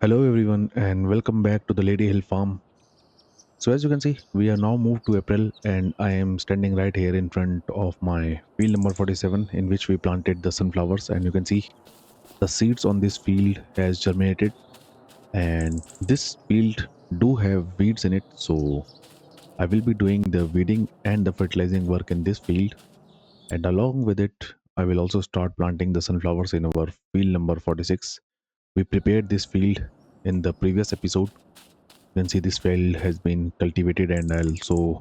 Hello everyone and welcome back to the Ladyhill farm. So as you can see, we are now moved to April and I am standing right here in front of my field number 47 in which we planted the sunflowers, and you can see the seeds on this field has germinated, and this field do have weeds in it, so I will be doing the weeding and the fertilizing work in this field, and along with it I will also start planting the sunflowers in our field number 46. We prepared this field in the previous episode. You can see this field has been cultivated and I also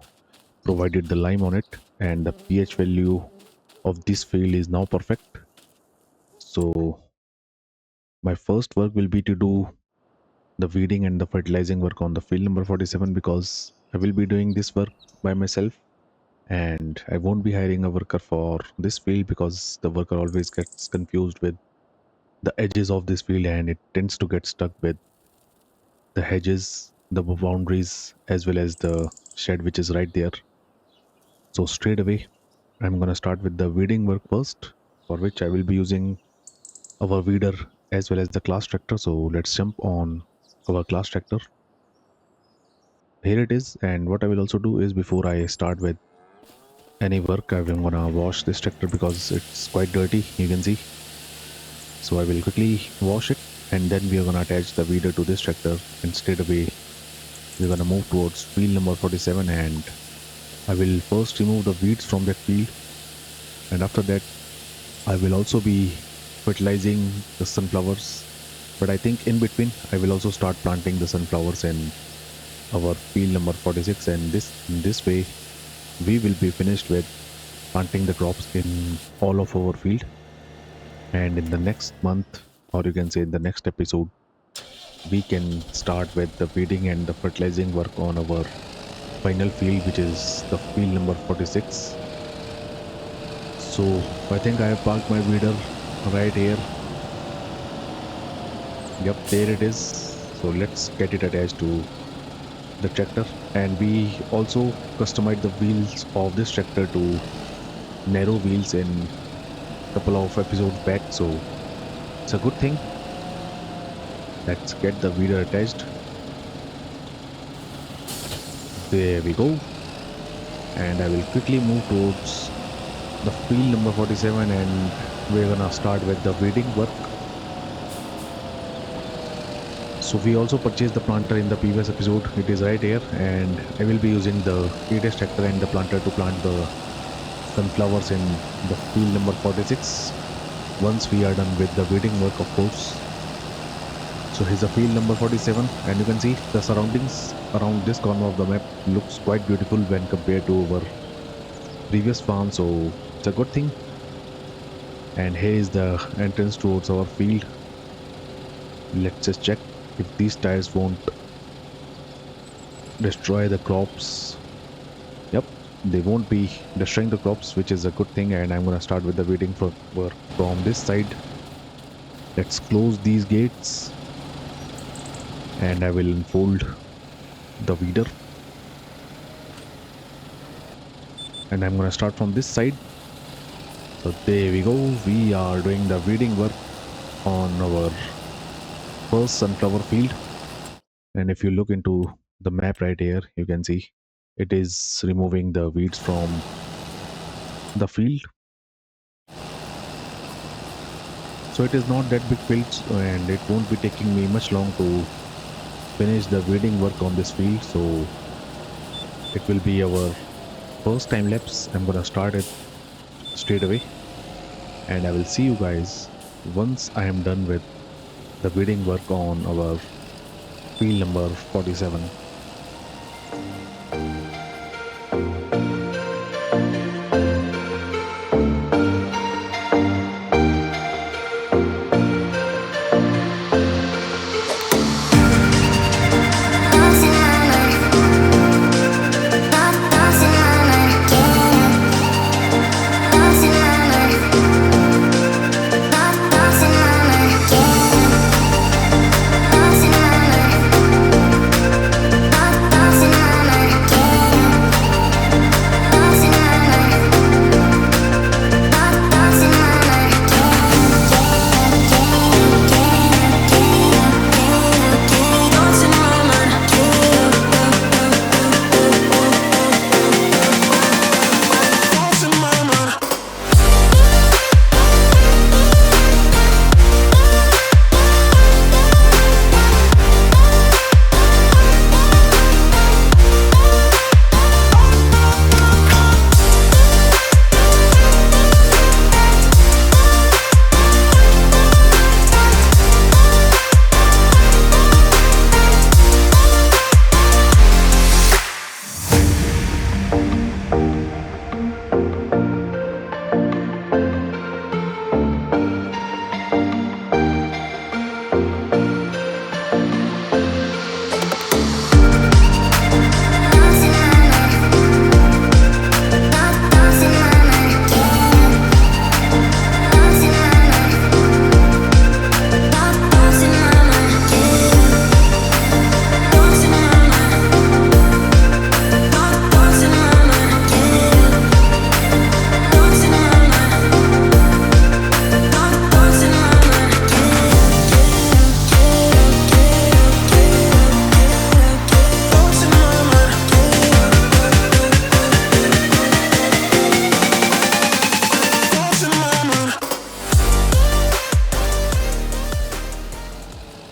provided the lime on it, and the pH value of this field is now perfect. So my first work will be to do the weeding and the fertilizing work on the field number 47, because I will be doing this work by myself and I won't be hiring a worker for this field because the worker always gets confused with the edges of this field and it tends to get stuck with the hedges, the boundaries, as well as the shed which is right there. So straight away, I'm going to start with the weeding work first, for which I will be using our weeder as well as the class tractor. So let's jump on our class tractor. Here it is, and what I will also do is, before I start with any work, I'm going to wash this tractor because it's quite dirty, you can see. So I will quickly wash it, and then we are going to attach the weeder to this tractor, and straight away we're going to move towards field number 47, and I will first remove the weeds from that field, and after that I will also be fertilizing the sunflowers. But I think in between I will also start planting the sunflowers in our field number 46, and this in this way we will be finished with planting the crops in all of our field. And in the next month, or you can say in the next episode, we can start with the weeding and the fertilizing work on our final field, which is the field number 46. So I think I have parked my weeder right here. Yep, there it is. So let's get it attached to the tractor, and we also customized the wheels of this tractor to narrow wheels in a couple of episodes back, so it's a good thing. Let's get the weeder attached. There we go, and I will quickly move towards the field number 47, and we're gonna start with the weeding work. So we also purchased the planter in the previous episode. It is right here, and I will be using the EDS tractor and the planter to plant the sunflowers in the field number 46 once we are done with the weeding work, of course. So here's the field number 47, and you can see the surroundings around this corner of the map looks quite beautiful when compared to our previous farm, so it's a good thing. And here is the entrance towards our field. Let's just check if these tires won't destroy the crops. Yep, they won't be destroying the crops, which is a good thing. And I'm gonna start with the weeding work from this side. Let's close these gates, and I will unfold the weeder, and I'm gonna start from this side. So there we go, we are doing the weeding work on our first sunflower field. And if you look into the map right here, you can see it is removing the weeds from the field. So it is not that big field, and it won't be taking me much long to finish the weeding work on this field. So it will be our first time lapse. I'm gonna start it straight away, and I will see you guys once I am done with the weeding work on our field number 47.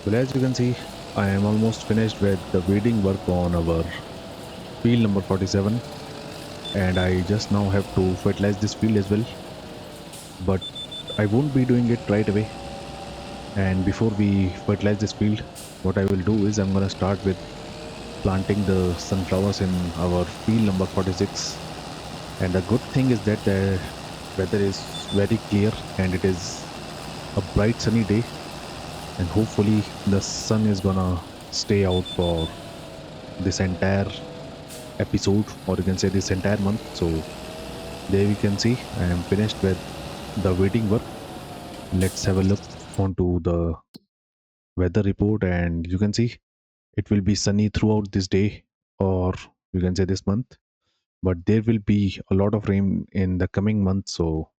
Well, as you can see, I am almost finished with the weeding work on our field number 47, and I just now have to fertilize this field as well. But I won't be doing it right away. And before we fertilize this field, what I will do is I'm going to start with planting the sunflowers in our field number 46. And the good thing is that the weather is very clear and it is a bright sunny day. And hopefully, the sun is gonna stay out for this entire episode, or you can say this entire month. So, there we can see I am finished with the waiting work. Let's have a look onto the weather report, and you can see it will be sunny throughout this day, or you can say this month, but there will be a lot of rain in the coming month. So,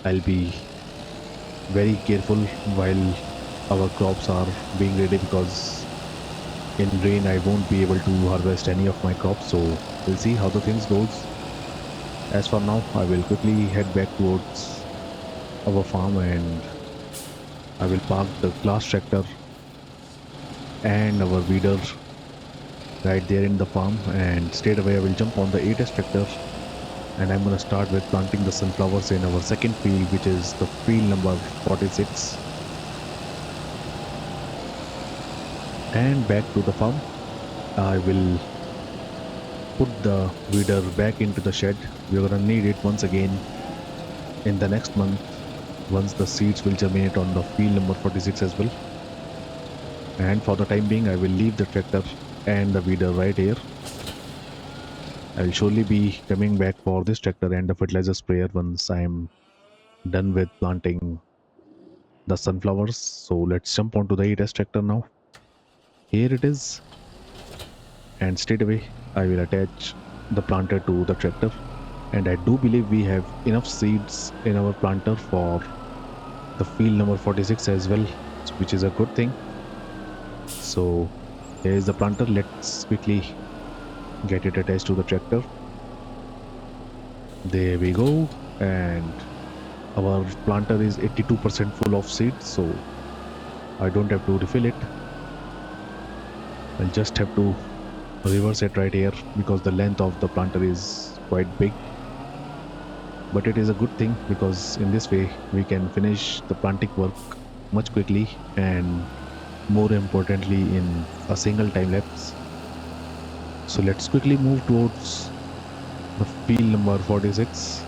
I'll be very careful while our crops are being ready, because in rain I won't be able to harvest any of my crops. So we'll see how the things goes. As for now, I will quickly head back towards our farm, and I will park the glass tractor and our weeder right there in the farm, and straight away I will jump on the 8S tractor, and I'm gonna start with planting the sunflowers in our second field, which is the field number 46. And back to the farm, I will put the weeder back into the shed. We're gonna need it once again in the next month, once the seeds will germinate on the field number 46 as well. And for the time being, I will leave the tractor and the weeder right here. I will surely be coming back for this tractor and the fertilizer sprayer once I am done with planting the sunflowers. So let's jump onto the 8S tractor now. Here it is, and straight away I will attach the planter to the tractor. And I do believe we have enough seeds in our planter for the field number 46 as well, which is a good thing. So here is the planter. Let's quickly get it attached to the tractor. There we go. And our planter is 82% full of seeds, so I don't have to refill it. I'll just have to reverse it right here because the length of the planter is quite big. But it is a good thing because in this way we can finish the planting work much quickly, and more importantly in a single time lapse. So let's quickly move towards the field number 46.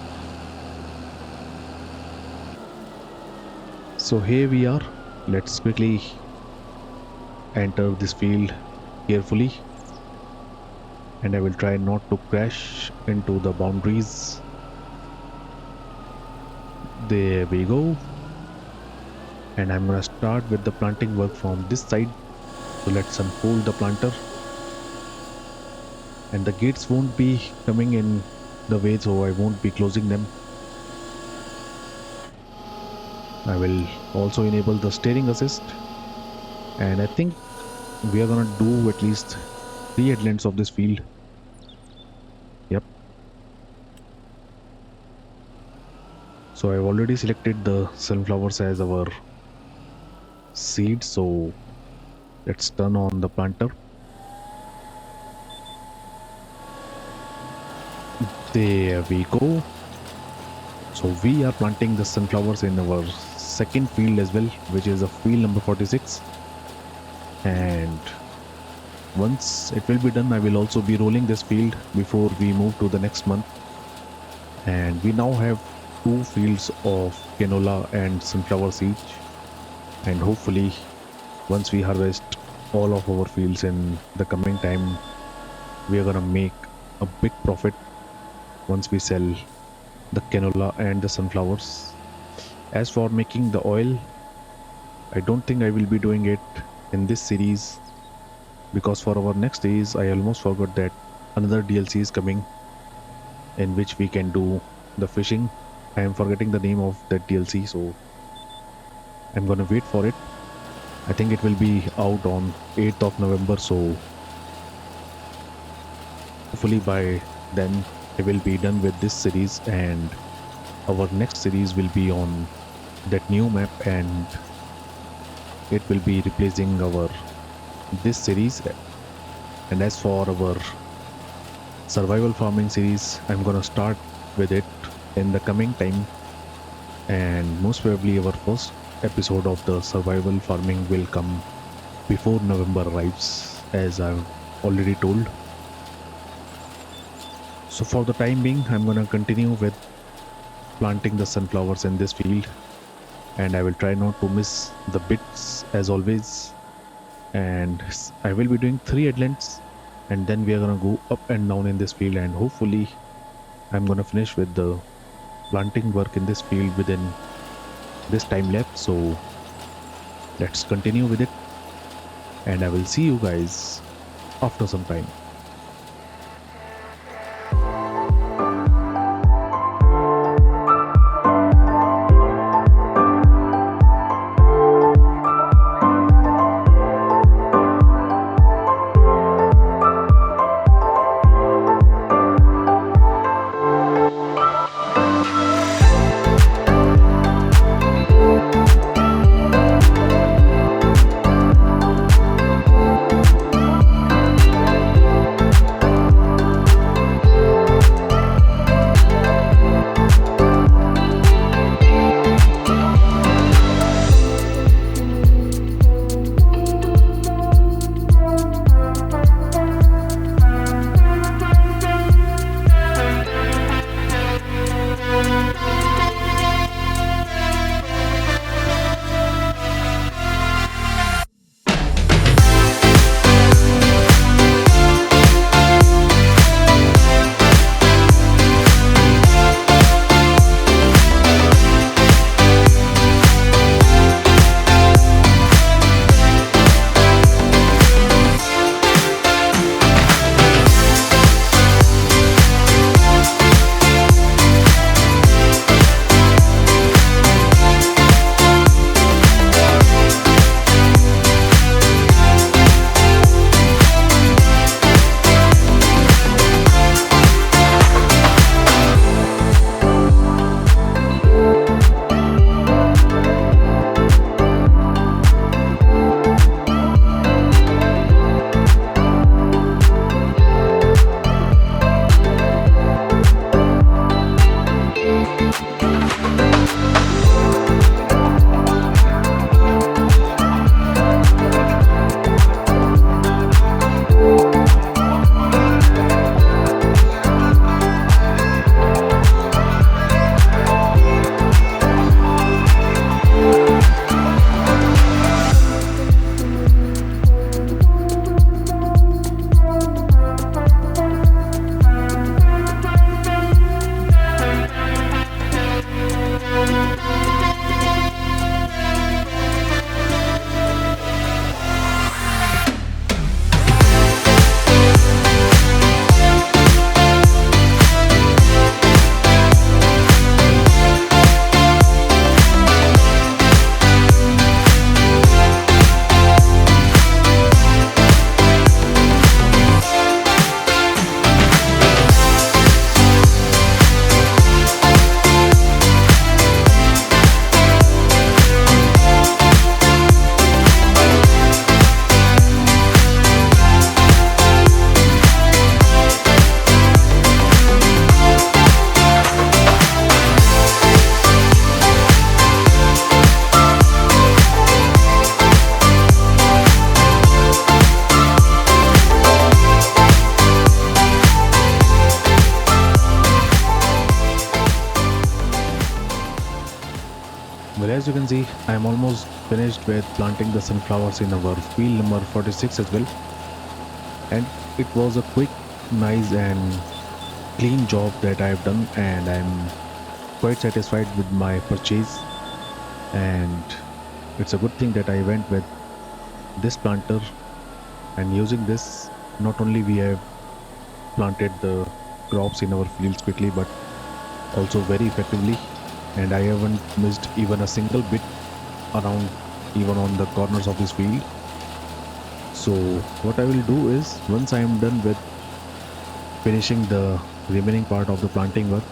So here we are. Let's quickly enter this field carefully, and I will try not to crash into the boundaries. There we go. And I'm gonna start with the planting work from this side. So let's unfold the planter, and the gates won't be coming in the way, so I won't be closing them. I will also enable the steering assist, and I think we are gonna do at least 3 headlands of this field. Yep. So I've already selected the sunflowers as our seed, so let's turn on the planter. There we go. So we are planting the sunflowers in our second field as well, which is a field number 46. And once it will be done, I will also be rolling this field before we move to the next month. And we now have 2 fields of canola and sunflower seeds. And hopefully, once we harvest all of our fields in the coming time, we are gonna make a big profit once we sell the canola and the sunflowers. As for making the oil, I don't think I will be doing it in this series, because for our next series I almost forgot that another DLC is coming in which we can do the fishing. I am forgetting the name of that DLC, so I'm gonna wait for it. I think it will be out on 8th of November, so hopefully by then I will be done with this series, and our next series will be on that new map. And it will be replacing our this series. And as for our survival farming series, I'm gonna start with it in the coming time, and most probably our first episode of the survival farming will come before November arrives, as I've already told. So for the time being, I'm gonna continue with planting the sunflowers in this field, and I will try not to miss the bits as always. And I will be doing 3 headlands, and then we are gonna go up and down in this field, and hopefully I'm gonna finish with the planting work in this field within this time lapse. So let's continue with it, and I will see you guys after some time. Well, as you can see, I am almost finished with planting the sunflowers in our field number 46 as well. And it was a quick, nice, and clean job that I have done, and I'm quite satisfied with my purchase. And it's a good thing that I went with this planter, and using this, not only we have planted the crops in our fields quickly, but also very effectively. And I haven't missed even a single bit around, even on the corners of this field. So what I will do is, once I am done with finishing the remaining part of the planting work,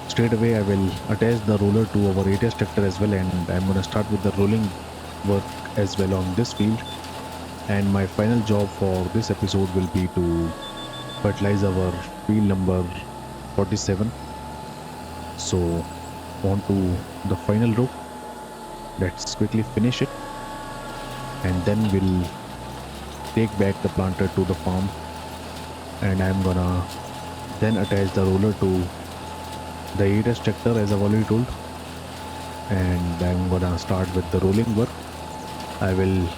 straight away I will attach the roller to our ATS tractor as well, and I'm going to start with the rolling work as well on this field. And my final job for this episode will be to fertilize our field number 47. So, on to the final row. Let's quickly finish it, and then we'll take back the planter to the farm. And I'm gonna then attach the roller to the ADS tractor as I've already told. And I'm gonna start with the rolling work. I will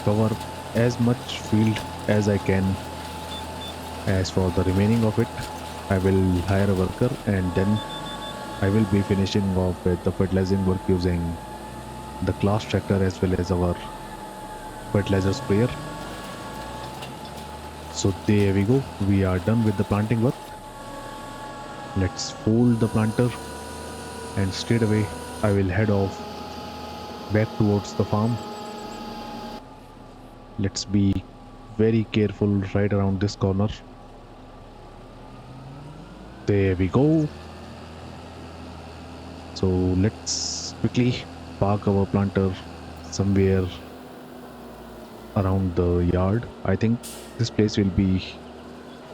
cover as much field as I can. As for the remaining of it, I will hire a worker, and then I will be finishing off with the fertilizing work using the class tractor as well as our fertilizer sprayer. So there we go. We are done with the planting work. Let's fold the planter, and straight away I will head off back towards the farm. Let's be very careful right around this corner. There we go. So let's quickly park our planter somewhere around the yard. I think this place will be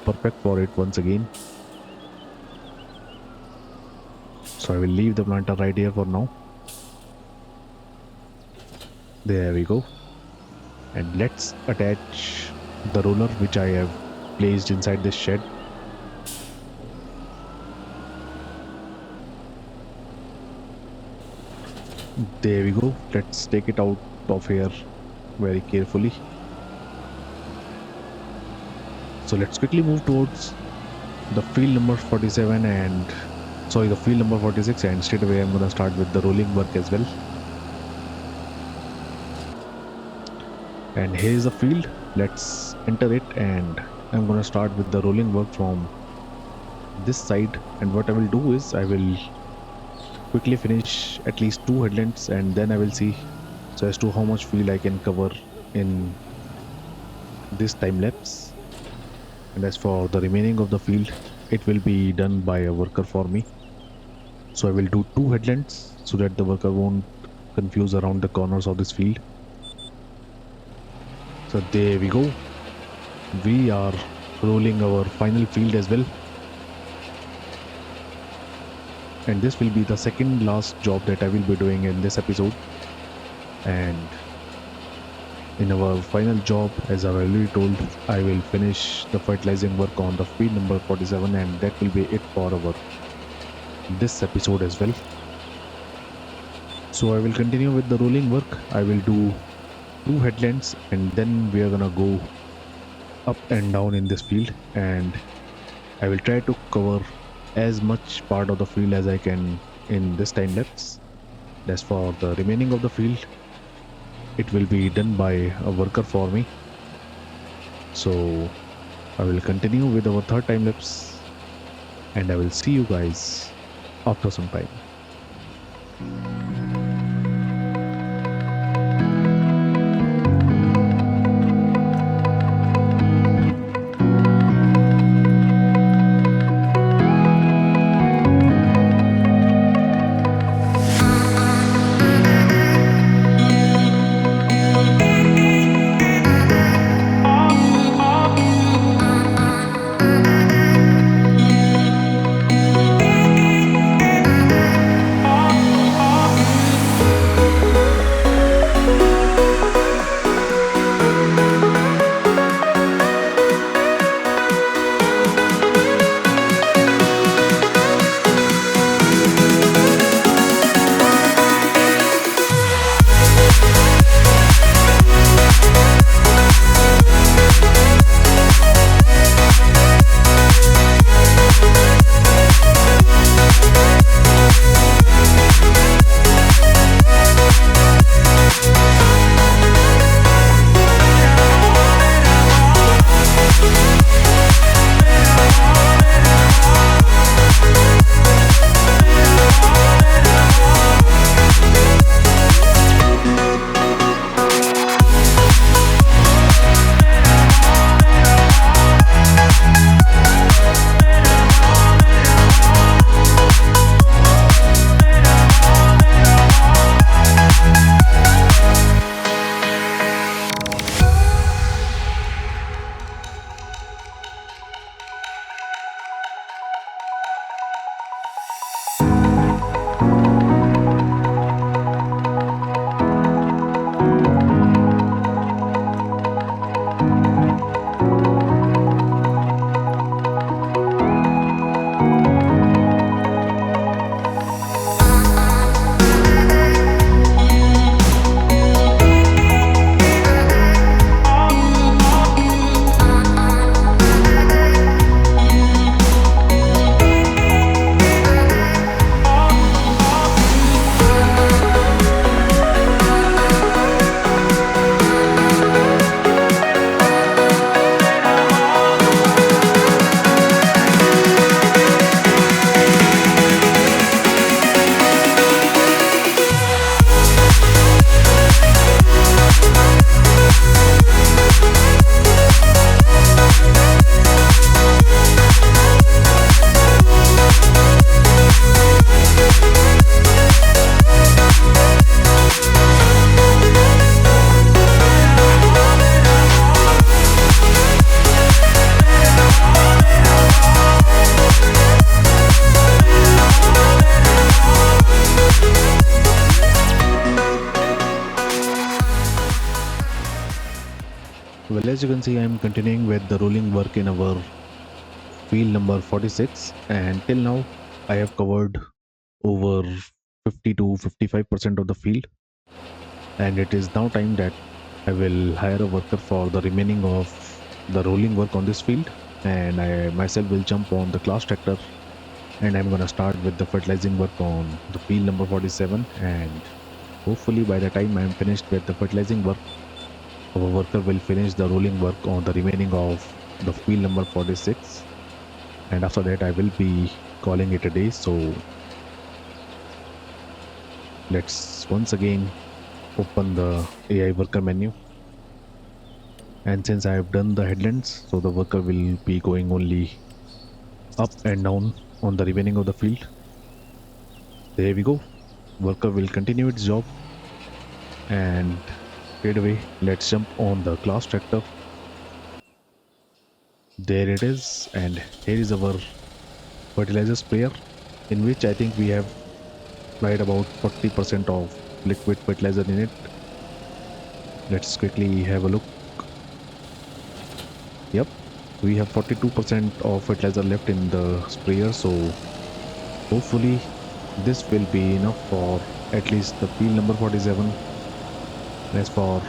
perfect for it once again. So I will leave the planter right here for now. There we go. And let's attach the roller which I have placed inside this shed. There we go. Let's take it out of here very carefully. So let's quickly move towards the field number 47 and the field number 46, and straight away I'm gonna start with the rolling work as well. And here is the field. Let's enter it, and I'm gonna start with the rolling work from this side. And what I will do is I will quickly finish at least 2 headlands, and then I will see so as to how much field I can cover in this time lapse. And as for the remaining of the field, it will be done by a worker for me. So I will do 2 headlands so that the worker won't confuse around the corners of this field. So there we go. We are rolling our final field as well. And this will be the second last job that I will be doing in this episode. And in our final job, as I already told, I will finish the fertilizing work on the field number 47, and that will be it for our this episode as well. So I will continue with the rolling work. I will do 2 headlands, and then we are gonna go up and down in this field, and I will try to cover as much part of the field as I can in this time lapse. As for the remaining of the field, it will be done by a worker for me. So I will continue with our third time lapse, and I will see you guys after some time. Well, as you can see, I'm continuing with the rolling work in our field number 46, and till now, I have covered over 50 to 55% of the field, and it is now time that I will hire a worker for the remaining of the rolling work on this field, and I myself will jump on the class tractor, and I'm gonna start with the fertilizing work on the field number 47, and hopefully by the time I'm finished with the fertilizing work, our worker will finish the rolling work on the remaining of the field number 46, and after that I will be calling it a day. So let's once again open the AI worker menu, and since I have done the headlands, so the worker will be going only up and down on the remaining of the field. There we go. Worker will continue its job, and straight away let's jump on the class tractor. There it is, and here is our fertilizer sprayer, in which I think we have applied about 40% of liquid fertilizer in it. Let's quickly have a look. Yep, we have 42% of fertilizer left in the sprayer, so hopefully this will be enough for at least the field number 47. As for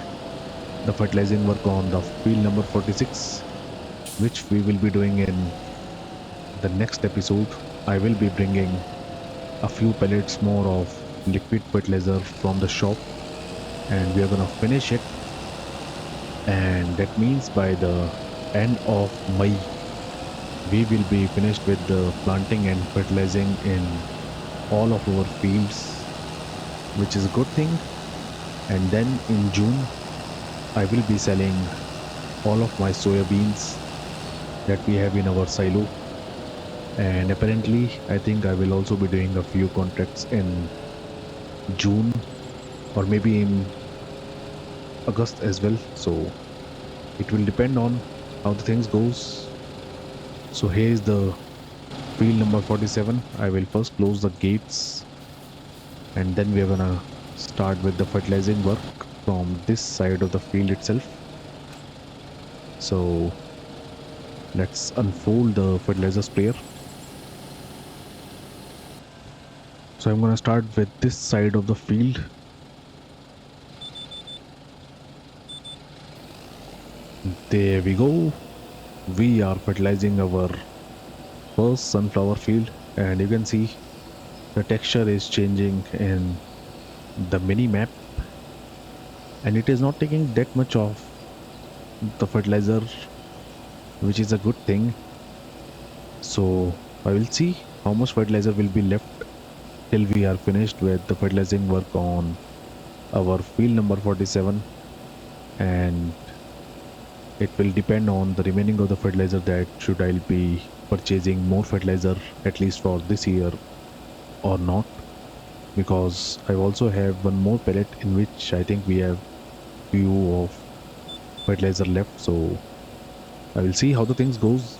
the fertilizing work on the field number 46, which we will be doing in the next episode, I will be bringing a few pellets more of liquid fertilizer from the shop, and we are gonna finish it, and that means by the end of May we will be finished with the planting and fertilizing in all of our fields, which is a good thing. And then in June I will be selling all of my soya beans that we have in our silo, and apparently I think I will also be doing a few contracts in June or maybe in August as well, so it will depend on how the things goes. So here is the field number 47. I will first close the gates, and then we are gonna start with the fertilizing work from this side of the field itself. So let's unfold the fertilizer sprayer. So I'm gonna start with this side of the field. There we go. We are fertilizing our first sunflower field, and you can see the texture is changing in the mini map, and it is not taking that much of the fertilizer, which is a good thing. So I will see how much fertilizer will be left till we are finished with the fertilizing work on our field number 47, and it will depend on the remaining of the fertilizer that should I be purchasing more fertilizer at least for this year or not, because I also have one more pellet in which I think we have few of fertilizer left. So I will see how the things goes.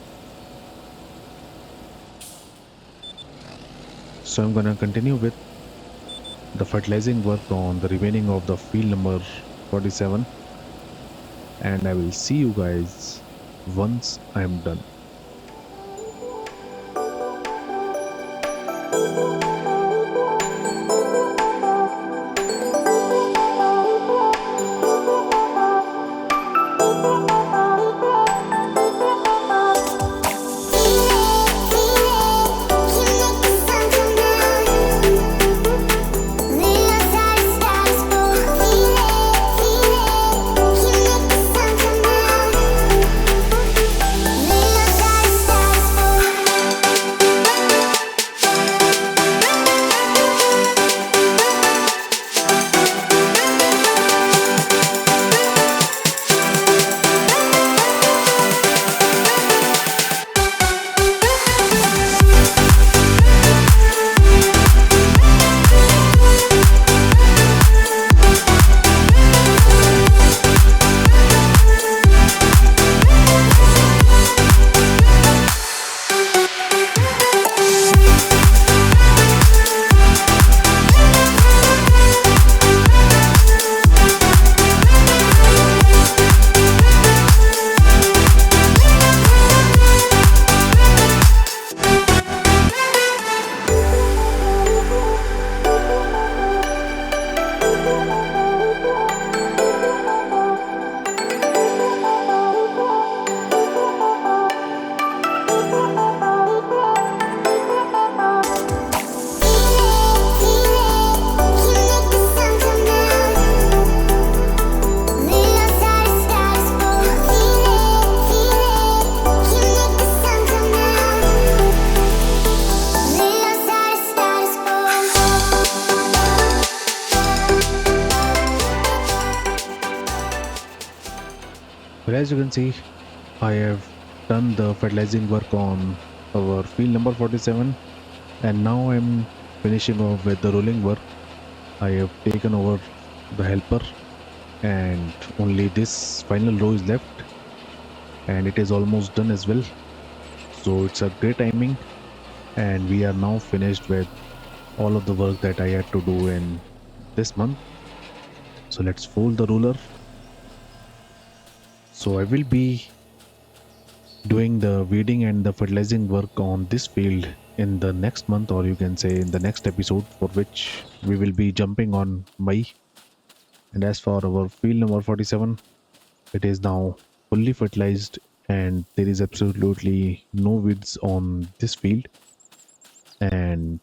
So I'm gonna continue with the fertilizing work on the remaining of the field number 47, and I will see you guys once I'm done. Well, as you can see, I have done the fertilizing work on our field number 47, and now I'm finishing off with the rolling work. I have taken over the helper, and only this final row is left, and it is almost done as well. So it's a great timing, and we are now finished with all of the work that I had to do in this month. So let's fold the ruler. So I will be doing the weeding and the fertilizing work on this field in the next month, or you can say in the next episode, for which we will be jumping on May. And as for our field number 47, it is now fully fertilized and there is absolutely no weeds on this field. And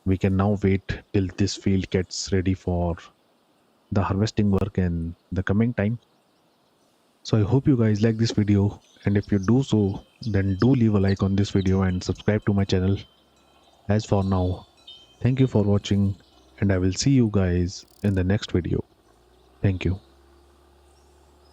we can now wait till this field gets ready for the harvesting work in the coming time. So I hope you guys like this video, and if you do so, then do leave a like on this video and subscribe to my channel. As for now, thank you for watching, and I will see you guys in the next video. Thank you.